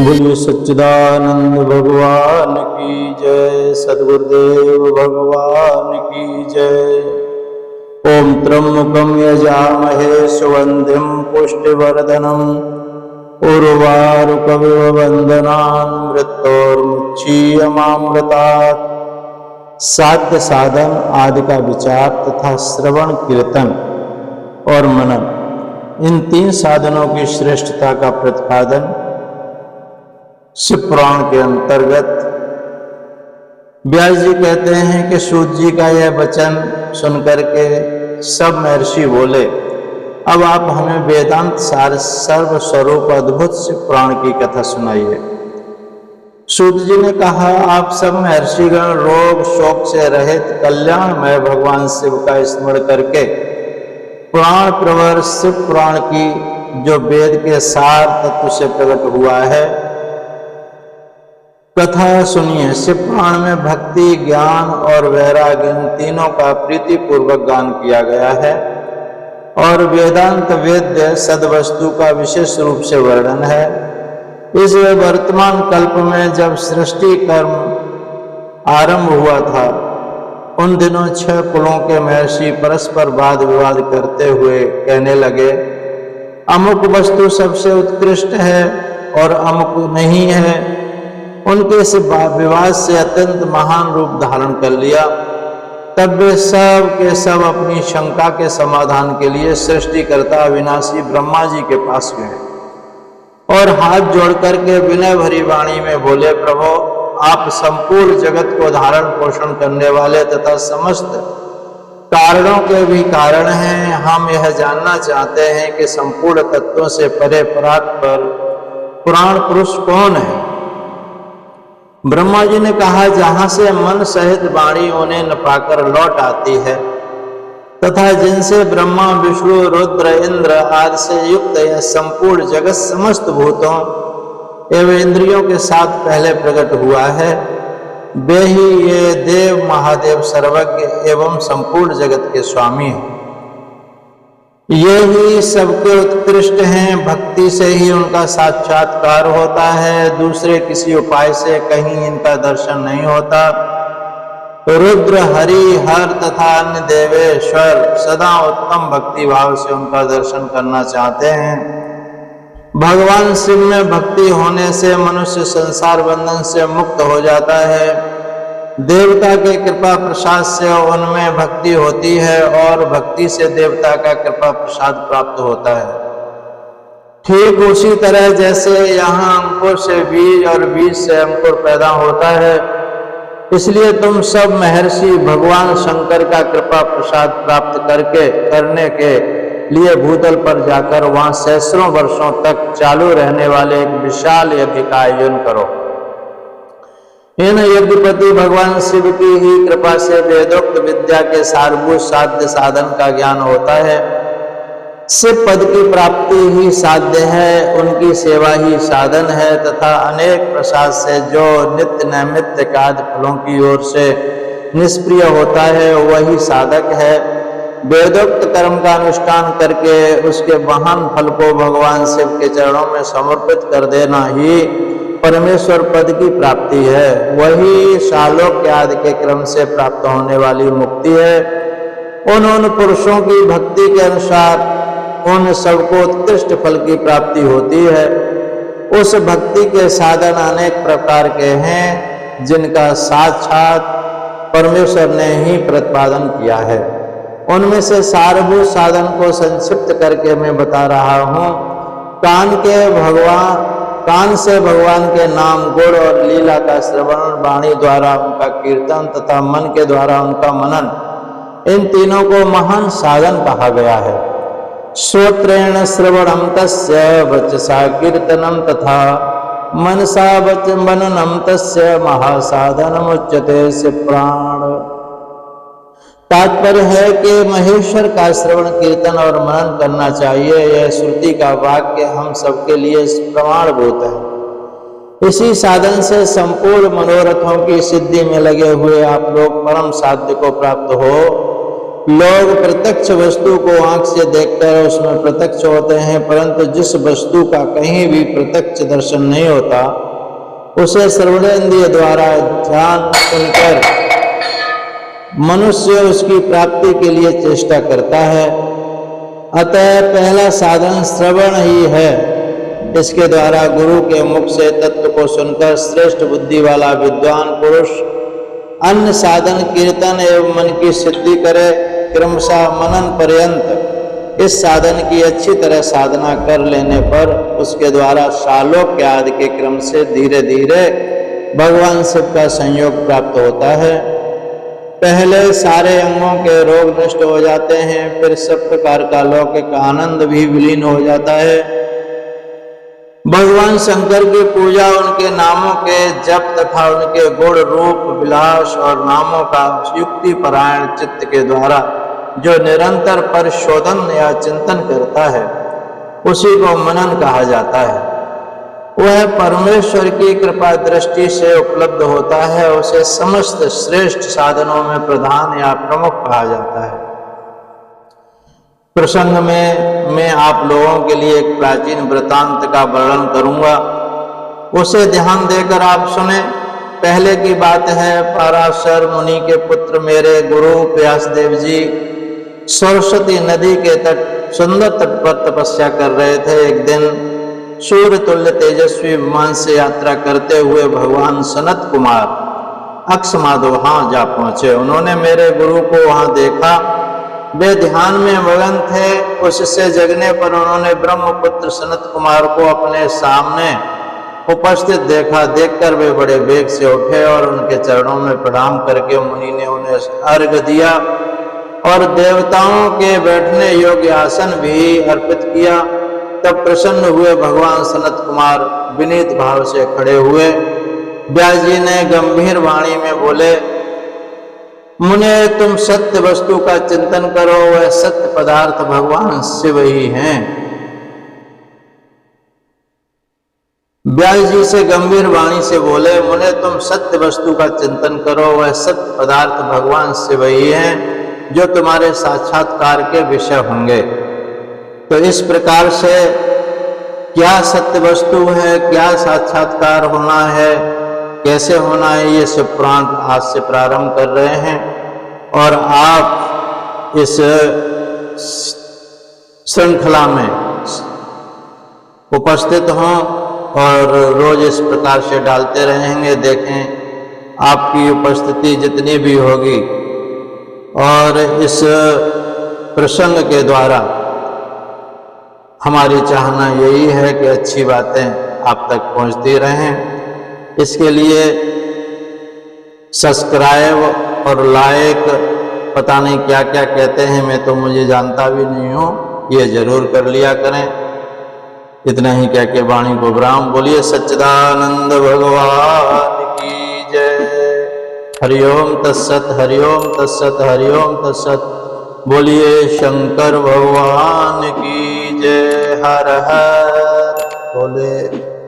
बोलिए सच्चिदानंद भगवान की जय। सद्गुरुदेव भगवान की जय। ओम त्र्यंबकं यजामहे सुगंधिं पुष्टिवर्धनम् उर्वारुकमिव बन्धनान् मृत्योर्मुक्षीयमामृतात्। साध्य साधन आदि का विचार तथा श्रवण कीर्तन और मनन, इन तीन साधनों की श्रेष्ठता का प्रतिपादन शिव पुराण के अंतर्गत व्यास जी कहते हैं कि सूत जी का यह वचन सुनकर के सब महर्षि बोले, अब आप हमें वेदांत सार सर्व स्वरूप अद्भुत शिव पुराण की कथा सुनाइए। सूत जी ने कहा, आप सब महर्षिगण रोग शोक से रहित कल्याणमय भगवान शिव का स्मरण करके पुराण प्रवर शिव पुराण की जो वेद के सार तत्व से प्रकट हुआ है कथा सुनिए। शिव पुराण में भक्ति, ज्ञान और वैराग्य इन तीनों का प्रीतिपूर्वक गान किया गया है और वेदांत वेद्य सदवस्तु का विशेष रूप से वर्णन है। इस वर्तमान कल्प में जब सृष्टि कर्म आरंभ हुआ था, उन दिनों 6 कुलों के महर्षि परस्पर वाद विवाद करते हुए कहने लगे, अमुक वस्तु सबसे उत्कृष्ट है और अमुक नहीं है। उनके इस विवाद से अत्यंत महान रूप धारण कर लिया। तब वे सब के सब अपनी शंका के समाधान के लिए सृष्टिकर्ता अविनाशी ब्रह्मा जी के पास गए और हाथ जोड़ करके विनय भरी वाणी में बोले, प्रभु आप संपूर्ण जगत को धारण पोषण करने वाले तथा समस्त कारणों के भी कारण हैं। हम यह जानना चाहते हैं कि संपूर्ण तत्वों से परे परात्पर पुराण पुरुष कौन है। ब्रह्मा जी ने कहा, जहां से मन सहित वाणी उन्हें न पाकर लौट आती है तथा जिनसे ब्रह्मा विष्णु रुद्र इंद्र आदि से युक्त यह संपूर्ण जगत समस्त भूतों एवं इंद्रियों के साथ पहले प्रकट हुआ है, वे ही ये देव महादेव सर्वज्ञ एवं संपूर्ण जगत के स्वामी हैं। ये ही सबके उत्कृष्ट हैं। भक्ति से ही उनका साक्षात्कार होता है, दूसरे किसी उपाय से कहीं इनका दर्शन नहीं होता। रुद्र हरि हर तथा अन्य देवेश्वर सदा उत्तम भक्ति भाव से उनका दर्शन करना चाहते हैं। भगवान शिव में भक्ति होने से मनुष्य संसार बंधन से मुक्त हो जाता है। देवता के कृपा प्रसाद से उनमें भक्ति होती है और भक्ति से देवता का कृपा प्रसाद प्राप्त होता है। ठीक उसी तरह जैसे यहाँ अंकुर से बीज और बीज से अंकुर पैदा होता है, इसलिए तुम सब महर्षि भगवान शंकर का कृपा प्रसाद प्राप्त करने के लिए भूतल पर जाकर वहां सैकड़ों वर्षों तक चालू रहने वाले एक विशाल यज्ञ का आयोजन करो। इन यज्ञपति भगवान शिव की ही कृपा से वेदोक्त विद्या के सारभूत साध्य साधन का ज्ञान होता है। शिव पद की प्राप्ति ही साध्य है, उनकी सेवा ही साधन है तथा अनेक प्रसाद से जो नित्य नैमित्य आदि फलों की ओर से निष्प्रिय होता है वही साधक है। वेदोक्त कर्म का अनुष्ठान करके उसके महान फल को भगवान शिव के चरणों में समर्पित कर देना ही परमेश्वर पद की प्राप्ति है। वही शालोक्य आदि के क्रम से प्राप्त होने वाली मुक्ति है। उन पुरुषों की भक्ति के अनुसार उन सबको उत्कृष्ट फल की प्राप्ति होती है। उस भक्ति के साधन अनेक प्रकार के हैं जिनका साक्षात परमेश्वर ने ही प्रतिपादन किया है। उनमें से सारभूत साधन को संक्षिप्त करके मैं बता रहा हूँ। कान से भगवान के नाम गुण और लीला का श्रवण, वाणी द्वारा उनका कीर्तन तथा मन के द्वारा उनका मनन, इन तीनों को महान साधन कहा गया है। श्रोत्रेण श्रवणम तस्य वचसा कीर्तनम तथा मनसा मननम तस्य महासाधनम उच्यते शिव पुराण। तात्पर्य है कि महेश्वर का श्रवण कीर्तन और मनन करना चाहिए। यह श्रुति का वाक्य हम सबके लिए प्रमाणभूत है। इसी साधन से संपूर्ण मनोरथों की सिद्धि में लगे हुए आप लोग परम साध्य को प्राप्त हो। लोग प्रत्यक्ष वस्तु को आंख से देखकर उसमें प्रत्यक्ष होते हैं, परंतु जिस वस्तु का कहीं भी प्रत्यक्ष दर्शन नहीं होता उसे श्रवणेन्द्रिय द्वारा ध्यान सुनकर मनुष्य उसकी प्राप्ति के लिए चेष्टा करता है। अतः पहला साधन श्रवण ही है। इसके द्वारा गुरु के मुख से तत्व को सुनकर श्रेष्ठ बुद्धि वाला विद्वान पुरुष अन्य साधन कीर्तन एवं मन की सिद्धि करे। क्रमशः मनन पर्यंत इस साधन की अच्छी तरह साधना कर लेने पर उसके द्वारा शालोक्य आदि के क्रम से धीरे धीरे भगवान शिव का संयोग प्राप्त होता है। पहले सारे अंगों के रोग नष्ट हो जाते हैं, फिर सब प्रकार का लौकिक आनंद भी विलीन हो जाता है। भगवान शंकर की पूजा, उनके नामों के जप तथा उनके गुण रूप विलास और नामों का युक्ति परायण चित्त के द्वारा जो निरंतर परिशोधन या चिंतन करता है उसी को मनन कहा जाता है। वह परमेश्वर की कृपा दृष्टि से उपलब्ध होता है। उसे समस्त श्रेष्ठ साधनों में प्रधान या प्रमुख कहा जाता है। प्रसंग में मैं आप लोगों के लिए एक प्राचीन वृतांत का वर्णन करूंगा, उसे ध्यान देकर आप सुने। पहले की बात है, पराशर मुनि के पुत्र मेरे गुरु व्यासदेव जी सरस्वती नदी के तट सुंदर तट पर तपस्या कर रहे थे। एक दिन सूर्य तुल्य तेजस्वी विमान से यात्रा करते हुए भगवान सनत कुमार अक्षमादो वहां जा पहुंचे। उन्होंने मेरे गुरु को वहां देखा। वे ध्यान में मगन थे। उससे जगने पर उन्होंने ब्रह्मपुत्र सनत कुमार को अपने सामने उपस्थित देखा। देखकर वे बड़े वेग से उठे और उनके चरणों में प्रणाम करके मुनि ने उन्हें अर्घ्य दिया और देवताओं के बैठने योग्य आसन भी अर्पित किया। तब प्रसन्न हुए भगवान सनत कुमार विनीत भाव से खड़े हुए। व्यास जी ने गंभीर वाणी में बोले, मुने तुम सत्य वस्तु का चिंतन करो, वह सत्य पदार्थ भगवान शिव ही हैं। व्यास जी से गंभीर वाणी से बोले, मुने तुम सत्य वस्तु का चिंतन करो, वह सत्य पदार्थ भगवान शिव ही हैं जो तुम्हारे साक्षात्कार के विषय होंगे। तो इस प्रकार से क्या सत्य वस्तु है, क्या साक्षात्कार होना है, कैसे होना है, ये शिव पुराण आज से प्रारंभ कर रहे हैं और आप इस श्रृंखला में उपस्थित हों और रोज इस प्रकार से डालते रहेंगे। देखें आपकी उपस्थिति जितनी भी होगी और इस प्रसंग के द्वारा हमारी चाहना यही है कि अच्छी बातें आप तक पहुंचती रहें। इसके लिए सब्सक्राइब और लाइक पता नहीं क्या क्या कहते हैं, मैं तो मुझे जानता भी नहीं हूँ, ये जरूर कर लिया करें। इतना ही कह के वाणी को विराम। बोलिए सच्चिदानंद भगवान की जय। हरिओम तत्सत, हरिओम तत्सत, हरिओम तत्सत। बोलिए शंकर भगवान की जय। हर हर बोले।